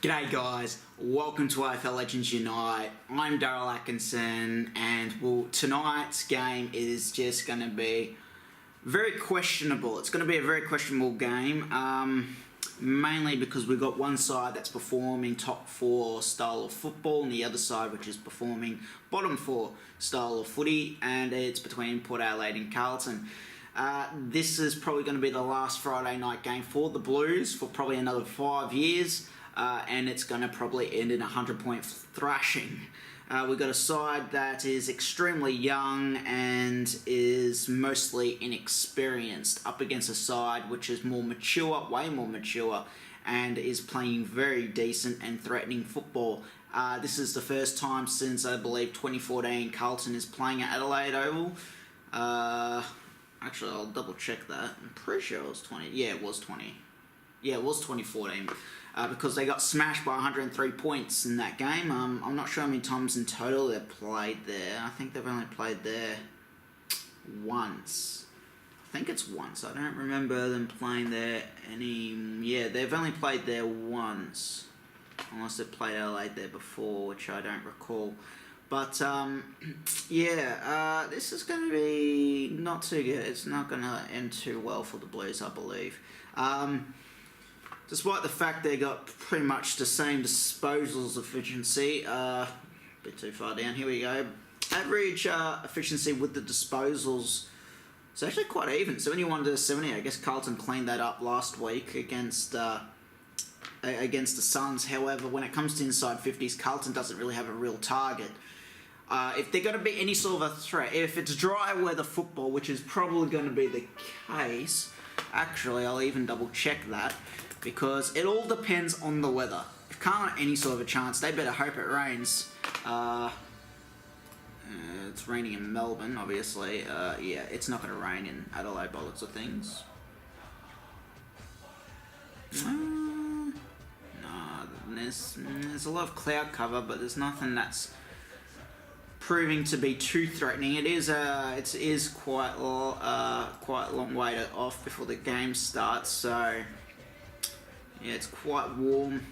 G'day guys, welcome to AFL Legends Unite. I'm Daryl Atkinson, and tonight's game is just going to be very questionable. It's going to be a very questionable game, mainly because we've got one side that's performing top four style of football and the other side which is performing bottom four style of footy, and it's between Port Adelaide and Carlton. This is probably going to be the last Friday night game for the Blues for probably another 5 years. And it's going to probably end in a 100-point thrashing. We've got a side that is extremely young and is mostly inexperienced up against a side which is more mature, way more mature, and is playing very decent and threatening football. This is the first time since, I believe, 2014 Carlton is playing at Adelaide Oval. Actually, I'll double check that. I'm pretty sure it was 20. Yeah, it was 20. Yeah, it was 2014. Because they got smashed by 103 points in that game. I'm not sure how many times in total they've played there. I think they've only played there once. I think it's once. I don't remember them playing there any... Yeah, they've only played there once. Unless they've played Adelaide there before, which I don't recall. But, this is going to be not too good. It's not going to end too well for the Blues, I believe. Despite the fact they got pretty much the same disposals efficiency, a bit too far down, here we go. Average efficiency with the disposals is actually quite even, 71 to 70. I guess Carlton cleaned that up last week against the Suns. However, when it comes to inside 50s, Carlton doesn't really have a real target. If they're going to be any sort of a threat, if it's dry weather football, which is probably going to be the case, actually I'll even double check that, because it all depends on the weather. If Carlton have any sort of a chance, they better hope it rains. It's raining in Melbourne, obviously. Yeah, it's not going to rain in Adelaide by looks of things. No, there's a lot of cloud cover, but there's nothing that's proving to be too threatening. It is quite a long way off before the game starts, so yeah, it's quite warm.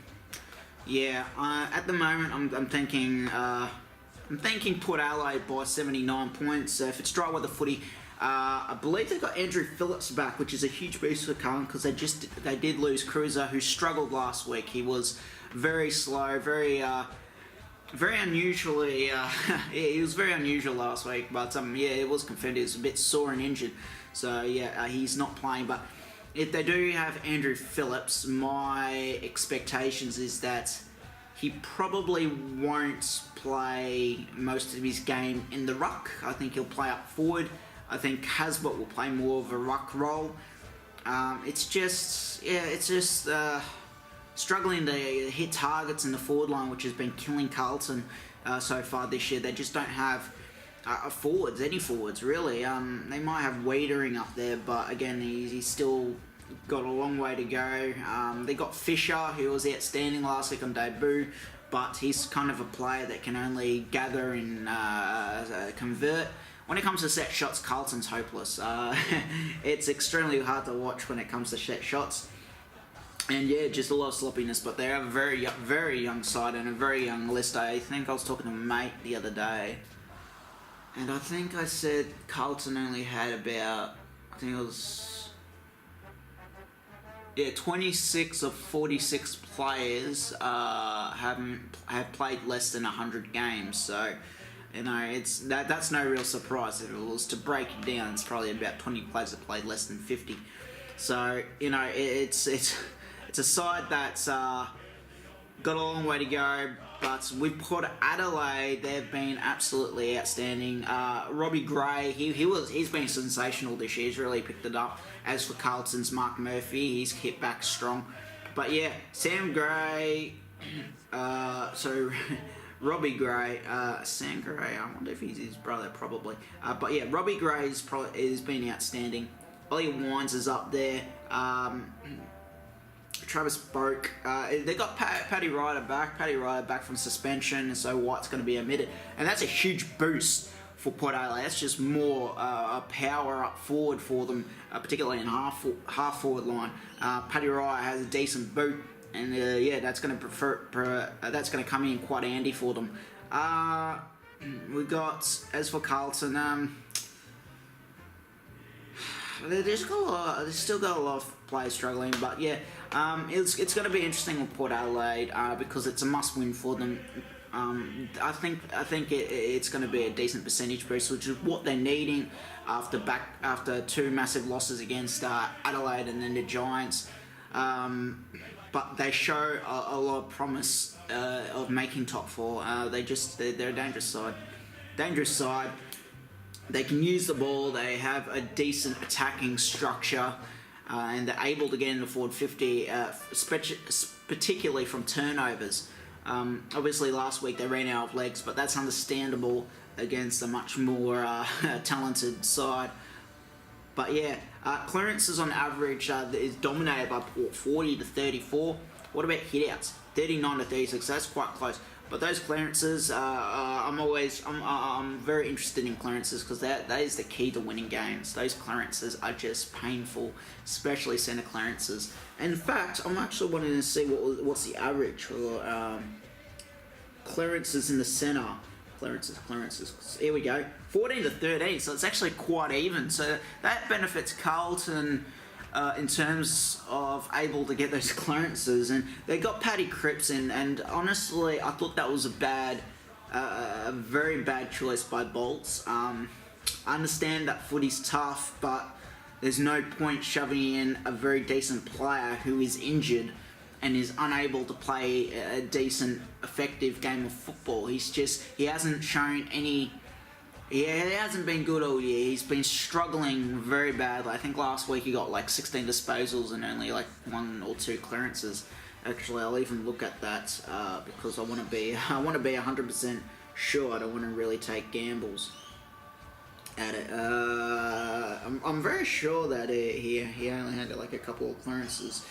Yeah, at the moment I'm thinking Port Adelaide by 79 points. So if it's dry weather footy, I believe they've got Andrew Phillips back, which is a huge boost for Carlton because they did lose Cruiser, who struggled last week. He was very slow, very unusually. He was very unusual last week. But it was confirmed he was a bit sore and injured. So yeah, he's not playing. But if they do have Andrew Phillips, my expectations is that he probably won't play most of his game in the ruck. I think he'll play up forward. I think Hasbot will play more of a ruck role. It's just struggling to hit targets in the forward line, which has been killing Carlton so far this year. They just don't have any forwards really. They might have Wiedering up there, but again, he's still got a long way to go. They got Fisher, who was outstanding last week on debut, but he's kind of a player that can only gather and convert. When it comes to set shots, Carlton's hopeless. It's extremely hard to watch when it comes to set shots. And yeah, just a lot of sloppiness, but they have a very young side and a very young list. I think I was talking to a mate the other day, and I think I said Carlton only had about, I think it was, 26 of 46 players have played less than 100 games. So, that's no real surprise. If it was to break it down, it's probably about 20 players that played less than 50. So, it's a side that's got a long way to go, but with Port Adelaide, they've been absolutely outstanding. Robbie Gray, he's been sensational this year. He's really picked it up. As for Carlton's Mark Murphy, he's hit back strong. But yeah, Sam Gray, Robbie Gray, Sam Gray, I wonder if he's his brother, probably. But yeah, Robbie Gray has been outstanding. Ollie Wines is up there. Travis Boak. They got Paddy Ryder back from suspension, so White's going to be omitted. And that's a huge boost for Port Adelaide. That's just more power up forward for them, particularly in half forward line. Paddy Ryder has a decent boot. and yeah, that's going to come in quite handy for them. We got, as for Carlton, they've still got a lot of players struggling, but yeah, it's going to be interesting with Port Adelaide because it's a must-win for them. I think it's going to be a decent percentage boost, which is what they're needing after two massive losses against Adelaide and then the Giants. But they show a lot of promise of making top four. They're a dangerous side. They can use the ball. They have a decent attacking structure, and they're able to get in the forward 50, particularly from turnovers. Obviously, last week they ran out of legs, but that's understandable against a much more talented side. But yeah, clearances on average is dominated by Port, 40 to 34. What about hitouts? 39 to 36. That's quite close. But those clearances, I'm very interested in clearances because that is the key to winning games. Those clearances are just painful, especially centre clearances. In fact, I'm actually wanting to see what's the average for clearances in the centre. Clearances. Here we go. 14 to 13, so it's actually quite even. So that benefits Carlton in terms of able to get those clearances. And they got Paddy Cripps in, and honestly, I thought that was a very bad choice by Bolts. I understand that footy's tough, but there's no point shoving in a very decent player who is injured and is unable to play a decent, effective game of football. He hasn't shown any. He hasn't been good all year. He's been struggling very badly. I think last week he got like 16 disposals and only like 1 or 2 clearances. Actually, I'll even look at that because I want to be 100% sure. I don't want to really take gambles at it. I'm very sure that he only had like a couple of clearances.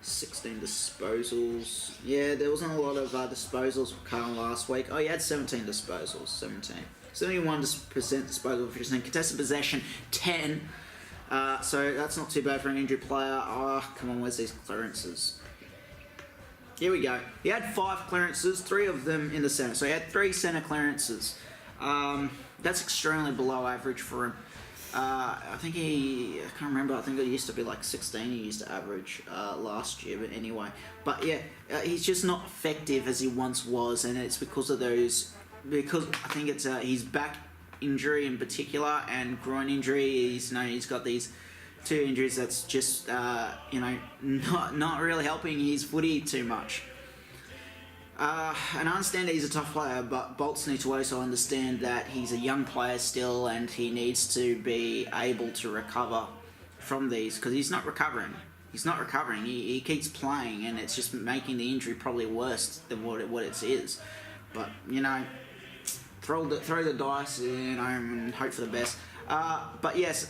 16 disposals. Yeah, there wasn't a lot of disposals for Carl last week. Oh, he had 17 disposals. 71% disposal efficiency. Contested possession, 10. So that's not too bad for an injured player. Oh, come on, where's these clearances? Here we go. He had 5 clearances, 3 of them in the centre. So he had 3 centre clearances. That's extremely below average for him. I can't remember, I think it used to be like 16 he used to average last year, but anyway. But yeah, he's just not effective as he once was, and it's because of because I think it's his back injury in particular and groin injury. He's got these 2 injuries that's just, not really helping his footy too much. And I understand that he's a tough player, but Bolts need to also understand that he's a young player still and he needs to be able to recover from these because he's not recovering. He keeps playing and it's just making the injury probably worse than what it is. But, throw the dice, and hope for the best. But yes,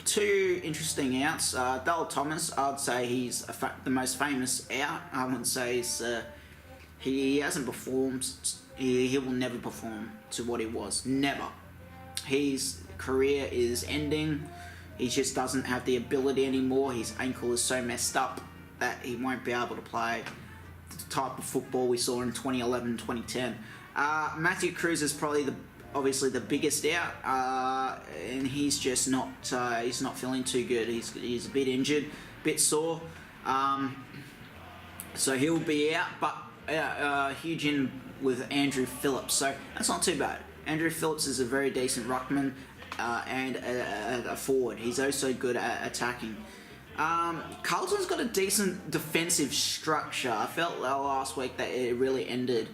2 interesting outs. Dale Thomas, I'd say he's the most famous out. I wouldn't say he hasn't performed. He will never perform to what he was. Never. His career is ending. He just doesn't have the ability anymore. His ankle is so messed up that he won't be able to play the type of football we saw in 2011, 2010. Matthew Cruz is probably obviously the biggest out, and he's just not feeling too good. He's a bit injured, a bit sore, so he'll be out. But huge in with Andrew Phillips, so that's not too bad. Andrew Phillips is a very decent ruckman and a forward. He's also good at attacking. Carlton's got a decent defensive structure. I felt last week that it really ended.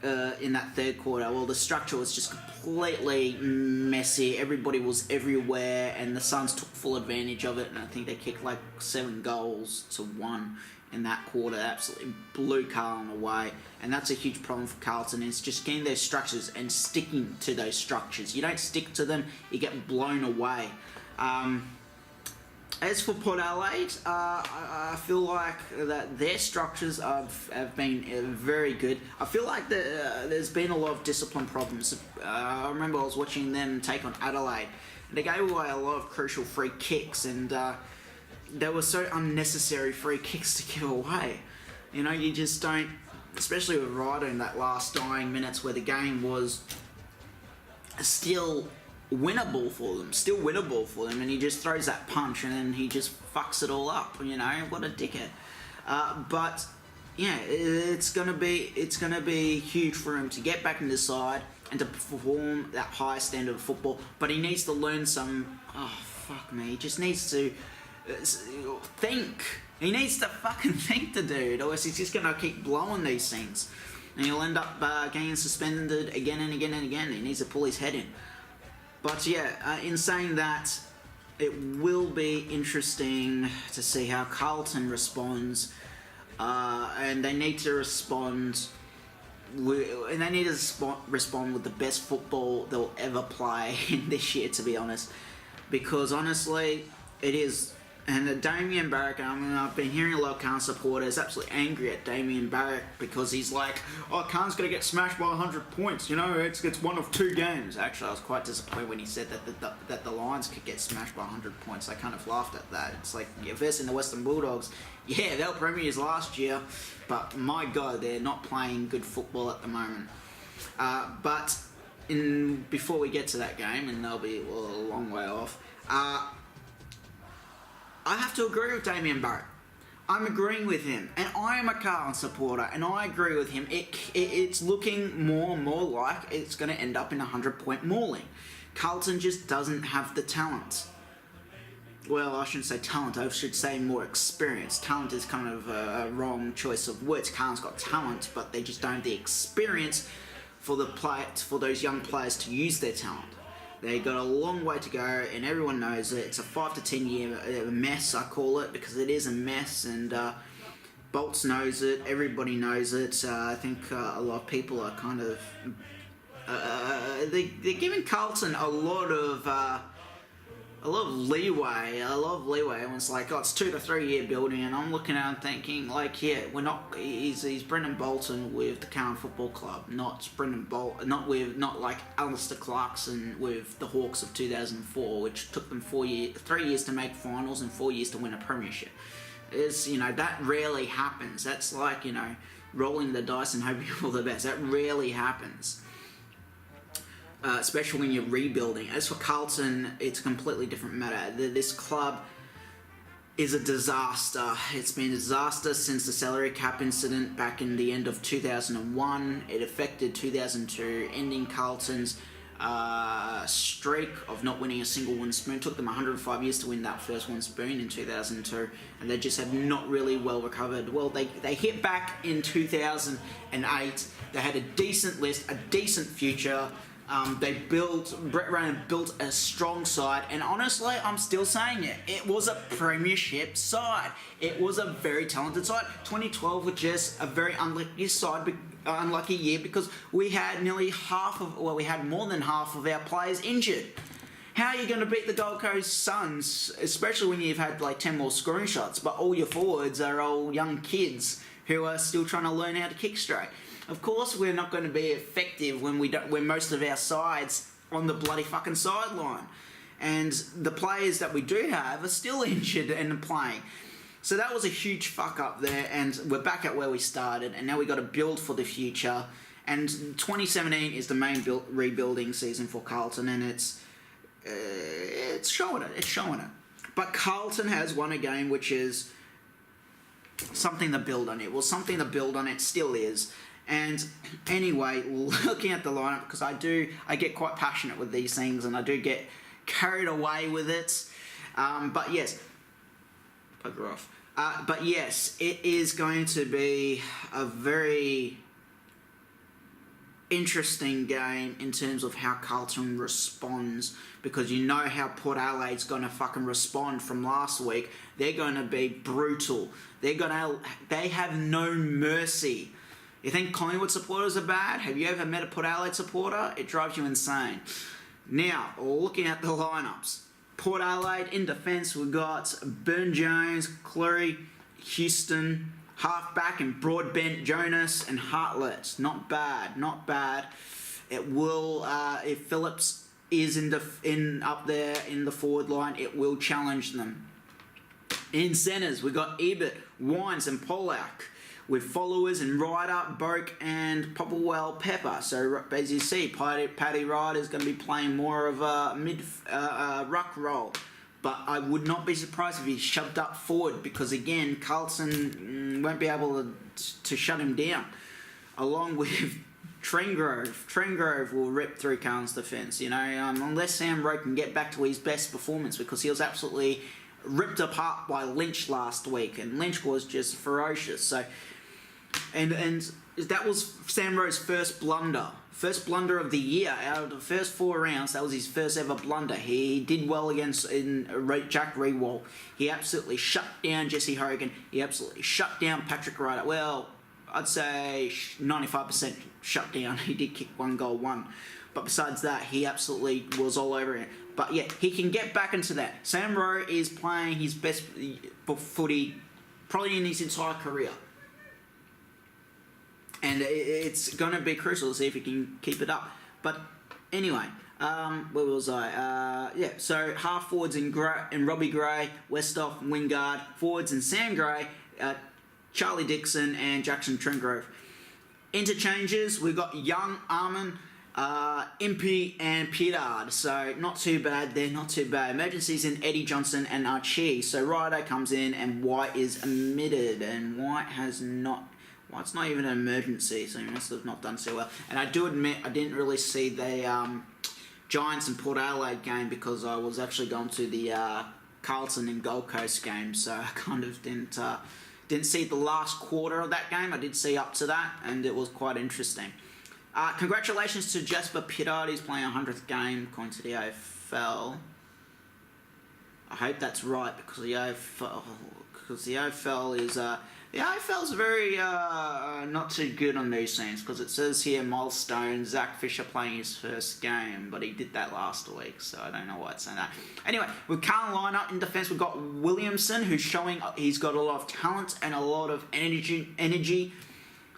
In that third quarter. Well, the structure was just completely messy. Everybody was everywhere, and the Suns took full advantage of it. And I think they kicked like 7 goals to 1 in that quarter. They absolutely blew Carlton away, and that's a huge problem for Carlton. It's just getting their structures and sticking to those structures. You don't stick to them, you get blown away. As for Port Adelaide, I feel like that their structures have been very good. I feel like there's been a lot of discipline problems. I remember I was watching them take on Adelaide, and they gave away a lot of crucial free kicks, and they were so unnecessary free kicks to give away. You know, you just don't, especially with Ryder in that last dying minutes where the game was still winnable for them, and he just throws that punch and then he just fucks it all up. You know, what a dickhead. But yeah, it's gonna be huge for him to get back in the side and to perform that high standard of football. But he needs to learn some. Oh fuck me! He just needs to think. He needs to fucking think, the dude, or else he's just gonna keep blowing these things, and he'll end up getting suspended again and again and again. He needs to pull his head in. But yeah, in saying that, it will be interesting to see how Carlton responds, and they need to respond. Respond with the best football they'll ever play in this year, to be honest, because honestly, it is. And Damien Barrack, I've been hearing a lot of Carlton supporters absolutely angry at Damien Barrack because he's like, oh, Carlton's going to get smashed by 100 points. You know, it's one of 2 games. Actually, I was quite disappointed when he said that the Lions could get smashed by 100 points. I kind of laughed at that. It's like, yeah, versing the Western Bulldogs, yeah, they were premiers last year, but my God, they're not playing good football at the moment. But before we get to that game, and they'll be a long way off, I have to agree with Damien Barrack. I'm agreeing with him, and I am a Carlton supporter, and I agree with him. It's looking more and more like it's going to end up in a 100-point mauling. Carlton just doesn't have the talent. Well, I shouldn't say talent, I should say more experience. Talent is kind of a wrong choice of words. Carlton's got talent, but they just don't have the experience for those young players to use their talent. They got a long way to go, and everyone knows it. It's a 5 to 10 year mess, I call it, because it is a mess, and Bolts knows it, everybody knows it. I think a lot of people are kind of... they're giving Carlton a lot of leeway. Everyone's like, oh, it's 2 to 3 year building, and I'm looking at it and thinking, like, yeah, we're not. He's Brendan Bolton with the Carlton Football Club, not not like Alistair Clarkson with the Hawks of 2004, which took them 3 years to make finals and 4 years to win a premiership. That rarely happens. That's like, rolling the dice and hoping for the best. That rarely happens. Especially when you're rebuilding. As for Carlton, it's a completely different matter. This club is a disaster. It's been a disaster since the salary cap incident back in the end of 2001. It affected 2002, ending Carlton's streak of not winning a single one spoon. It took them 105 years to win that first one spoon in 2002, and they just have not really well recovered. Well, they hit back in 2008. They had a decent list, a decent future. Brett Ryan built a strong side, and honestly, I'm still saying it. It was a premiership side. It was a very talented side. 2012 was just a very unlucky year because we had we had more than half of our players injured. How are you going to beat the Gold Coast Suns, especially when you've had like 10 more scoring shots, but all your forwards are all young kids who are still trying to learn how to kick straight? Of course, we're not going to be effective when most of our sides on the bloody fucking sideline, and the players that we do have are still injured and playing. So that was a huge fuck up there, and we're back at where we started, and now we got to build for the future. And 2017 is the main rebuilding season for Carlton, and it's showing it. It's showing it. But Carlton has won a game, which is something to build on. It was something to build on. It still is. And anyway, looking at the lineup, because I get quite passionate with these things, and I do get carried away with it. But yes, bugger off. But yes, it is going to be a very interesting game in terms of how Carlton responds, because you know how Port Adelaide's going to fucking respond from last week. They're going to be brutal. They have no mercy. You think Collingwood supporters are bad? Have you ever met a Port Adelaide supporter? It drives you insane. Now, looking at the lineups. Port Adelaide, in defence, we've got Burn Jones, Cleary, Houston, halfback and Broadbent, Jonas and Hartlett. Not bad. It will, if Phillips is up there in the forward line, it will challenge them. In centres, we've got Ebert, Wines and Pollack, with followers in Ryder, Boak and Popplewell Pepper. So as you see, Paddy Ryder is going to be playing more of a ruck role. But I would not be surprised if he's shoved up forward because, again, Carlton won't be able to shut him down. Along with Trengrove. Trengrove will rip through Carlton's defence, unless Sam Rowe can get back to his best performance because he was absolutely ripped apart by Lynch last week, and Lynch was just ferocious. So, and that was Sam Rowe's first blunder of the year. Out of the first 4 rounds, that was his first ever blunder. He did well against Jack Rewall. He absolutely shut down Jesse Hogan. He absolutely shut down Patrick Ryder. Well, I'd say 95% shut down. He did kick 1 goal, 1. But besides that, he absolutely was all over it. But yeah, he can get back into that. Sam Rowe is playing his best footy probably in his entire career. And it's going to be crucial to see if he can keep it up. But anyway, where was I? So half forwards in Robbie Gray, Westhoff, Wingard. Forwards in Sam Gray, Charlie Dixon and Jackson Trengrove. Interchanges, we've got Young, Armin, Impey and Piedard. So not too bad there, not too bad. Emergencies in Eddie Johnson and Archie. So Ryder comes in and White is omitted. And White's not even an emergency, so he must have not done so well. And I do admit I didn't really see the Giants and Port Adelaide game because I was actually going to the Carlton and Gold Coast game, so I kind of didn't see the last quarter of that game. I did see up to that, and it was quite interesting. Congratulations to Jasper Piedard. He's playing 100th game according to the AFL. I hope that's right because the AFL is... The AFL's very not too good on these things because it says here milestone, Zach Fisher playing his first game, but he did that last week, so I don't know why it's saying that. Anyway, with Carlton lineup in defence, we've got Williamson, who's showing he's got a lot of talent and a lot of energy.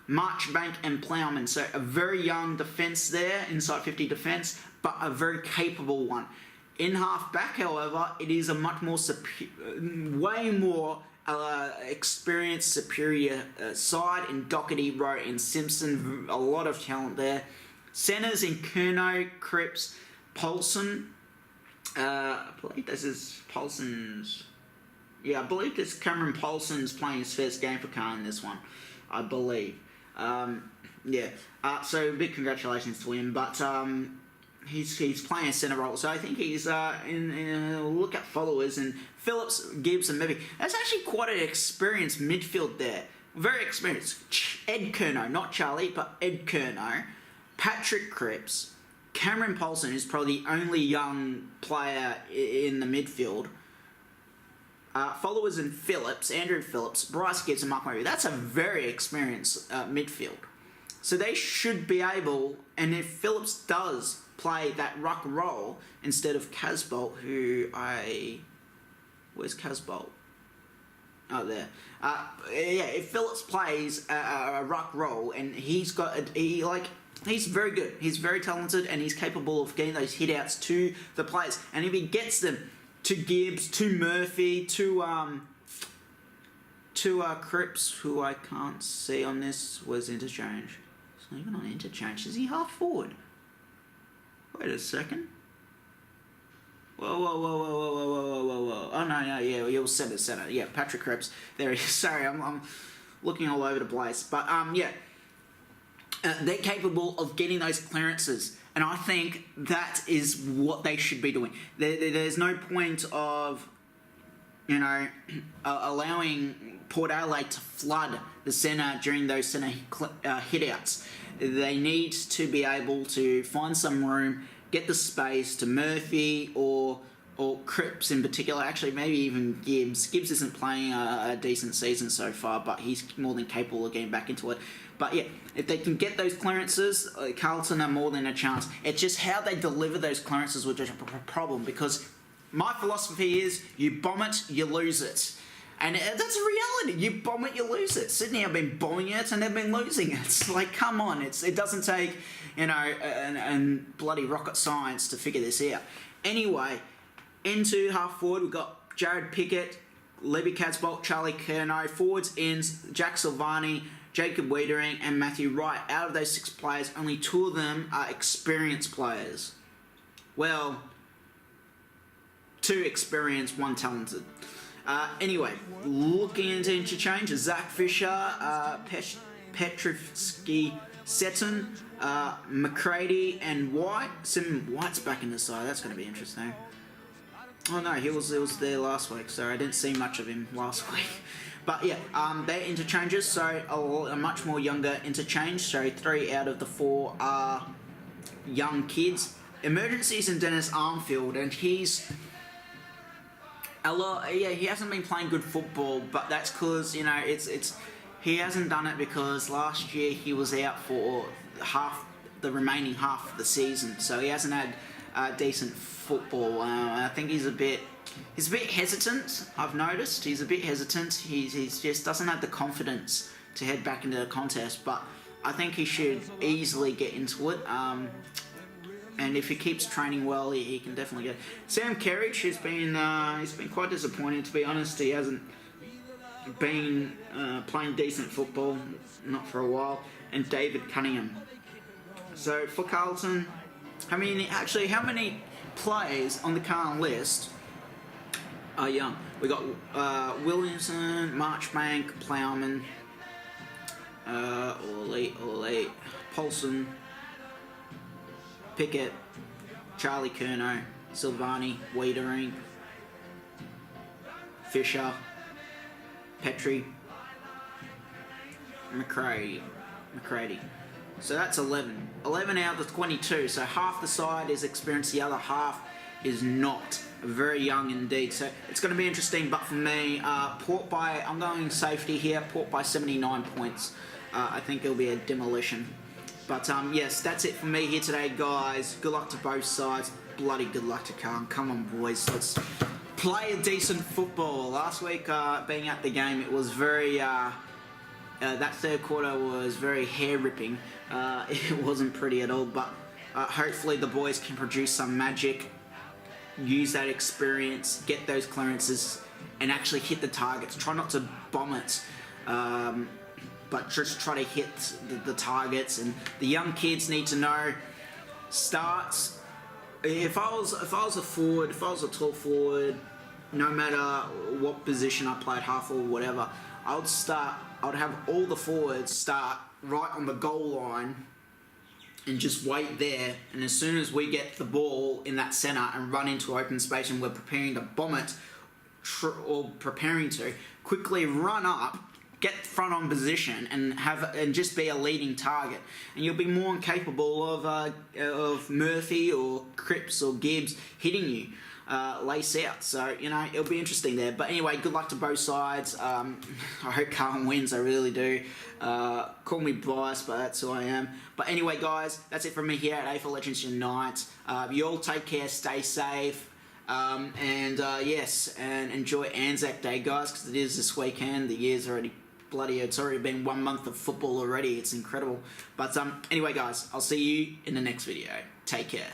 Marchbank and Plowman, so a very young defence there, inside 50 defence, but a very capable one. In half back, however, it is a much more way more experienced, superior side in Doherty, Rowe and Simpson. A lot of talent there. Centres in Curnow, Cripps, Paulson. I believe this is Paulson's... Yeah, I believe this Cameron Paulson's playing his first game for Carlton in this one. I believe. So big congratulations to him. But he's playing a centre role. So I think he's in look at followers and Phillips, Gibbs and Mebby. That's actually quite an experienced midfield there. Very experienced. Ed Curnow, not Charlie, but Ed Curnow. Patrick Cripps. Cameron Paulson is probably the only young player in the midfield. Followers in Phillips, Andrew Phillips, Bryce Gibbs and Mark Murray. That's a very experienced midfield. So they should be able, and if Phillips does play that ruck role instead of Casbolt, where's Casbolt? Oh, there. If Phillips plays a ruck role and he's very good. He's very talented and he's capable of getting those hit-outs to the players. And if he gets them to Gibbs, to Murphy, to Cripps, who I can't see on this, where's interchange? It's not even on interchange. Is he half forward? Wait a second. Whoa. Oh, no, yeah, he was centre. Yeah, Patrick Cripps. There he is. Sorry, I'm looking all over the place. But, they're capable of getting those clearances. And I think that is what they should be doing. There's no point of, allowing Port Adelaide to flood the centre during those centre hit-outs. They need to be able to find some room, get the space to Murphy or Cripps in particular. Actually, maybe even Gibbs. Gibbs isn't playing a decent season so far, but he's more than capable of getting back into it. But yeah, if they can get those clearances, Carlton are more than a chance. It's just how they deliver those clearances which is a problem, because my philosophy is you bomb it, you lose it. And that's a reality. You bomb it, you lose it. Sydney have been bombing it and they've been losing it. It's like, come on. It doesn't take, and bloody rocket science to figure this out. Anyway, into half forward, we've got Jared Pickett, Libby Casbolt, Charlie Curnow. Forwards ends Jack Silvani, Jacob Wiedering, and Matthew Wright. Out of those 6 players, only 2 of them are experienced players. Well, 2 experienced, 1 talented. Anyway, looking into interchanges, Zach Fisher, Petrovsky, Seton, McCready, and White. White's back in the side. That's going to be interesting. Oh no, he was there last week, so I didn't see much of him last week. But yeah, they're interchanges, so a much more younger interchange. So 3 out of the 4 are young kids. Emergencies in Dennis Armfield, and he's he hasn't been playing good football, but that's because he hasn't done it because last year he was out for the remaining half of the season, so he hasn't had decent football. I think he's a bit hesitant. I've noticed he's a bit hesitant. He just doesn't have the confidence to head back into the contest, but I think he should easily get into it. And if he keeps training well, he can definitely get it. Sam Kerridge has been quite disappointing, to be honest. He hasn't been playing decent football, not for a while. And David Cunningham. So for Carlton, how many players on the Carlton list are young? We got Williamson, Marchbank, Plowman, Orley, Paulson, Pickett, Charlie Curnow, Silvani, Wiedering, Fisher, Petrie, McCready. So that's 11. 11 out of the 22. So half the side is experienced, the other half is not. Very young indeed. So it's going to be interesting. But for me, I'm going safety here. Port by 79 points. I think it'll be a demolition. But yes, that's it for me here today, guys. Good luck to both sides. Bloody good luck to Carlton. Come on, boys. Let's play a decent football. Last week, being at the game, it was very... that third quarter was very hair-ripping. It wasn't pretty at all, but hopefully the boys can produce some magic, use that experience, get those clearances, and actually hit the targets. Try not to bomb it, but just try to hit the targets. And the young kids need to know starts. If I was a forward, if I was a tall forward, no matter what position I played, half or whatever, I would have all the forwards start right on the goal line and just wait there. And as soon as we get the ball in that centre and run into open space and we're preparing to bomb it, or preparing to, quickly run up, get front on position and just be a leading target. And you'll be more incapable of Murphy or Cripps or Gibbs hitting you. Lace out, so it'll be interesting there. But anyway, good luck to both sides. I hope Carlton wins, I really do. Call me biased, but that's who I am. But anyway, guys, that's it from me here at AFL Legends Unite. You all take care, stay safe, and yes, and enjoy Anzac Day, guys, because it is this weekend. The year's already it's already been 1 month of football already. It's incredible. But anyway, guys, I'll see you in the next video. Take care.